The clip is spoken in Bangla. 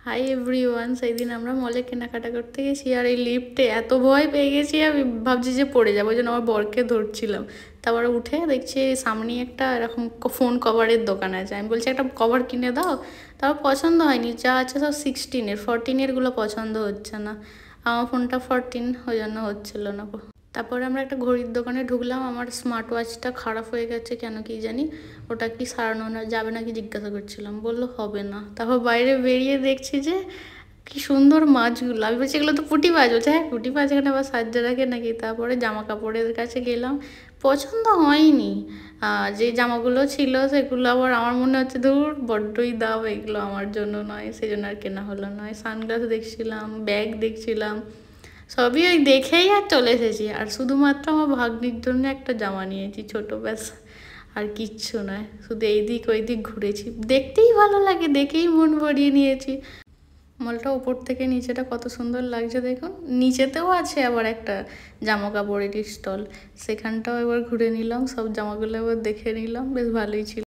হাই এভরিওয়ান, সেই দিন আমরা মলে কেনাকাটা করতে গেছি আর এই লিফটে এত ভয় পেয়ে গেছি, আমি ভাবছি যে পড়ে যাবো, ওই জন্য আমার বরকে ধরছিলাম। তারপরে উঠে দেখছি সামনেই একটা এরকম ফোন কভারের দোকান আছে। আমি বলছি একটা কভার কিনে দাও। তারপর পছন্দ হয়নি, যা আছে সব 16-এর, 14-এরগুলো পছন্দ হচ্ছে না। আমার ফোনটা 14, ওই জন্য হচ্ছিলো না। তারপরে আমরা একটা ঘড়ির দোকানে ঢুকলাম। আমার স্মার্ট ওয়াচটা খারাপ হয়ে গেছে, কেন কি জানি। ওটা কি সারানো না যাবে নাকি জিজ্ঞাসা করছিলাম, বললো হবে না। তারপর বাইরে বেরিয়ে দেখছি যে কি সুন্দর মাছগুলো। আমি বলছি এগুলো তো পুঁটি মাছ। বলছে হ্যাঁ পুঁটি মাছ, এখানে আবার সাহায্য রাখে নাকি। তারপরে জামা কাপড়ের কাছে গেলাম, পছন্দ হয়নি। যে জামাগুলো ছিল সেগুলো আবার আমার মনে হচ্ছে ধুর বড্ডই দাম, এগুলো আমার জন্য নয়, সেই জন্য আর কেনা হলো নয়। সানগ্লাস দেখছিলাম, ব্যাগ দেখছিলাম, সবই ওই দেখেই আর চলে এসেছি। আর শুধুমাত্র আমার ভাগ্নির জন্য একটা জামা নিয়েছি ছোটো, ব্যাস। আর কিচ্ছু নয়, শুধু এই দিক ওই দিক ঘুরেছি, দেখতেই ভালো লাগে, দেখেই মন ভরিয়ে নিয়েছি। মলটা উপর থেকে নিচেটা কত সুন্দর লাগছে দেখুন। নিচেতেও আছে আবার একটা জামা কাপড়ের স্টল, সেখানটাও এবার ঘুরে নিলাম, সব জামাগুলো এবার দেখে নিলাম, বেশ ভালোই ছিল।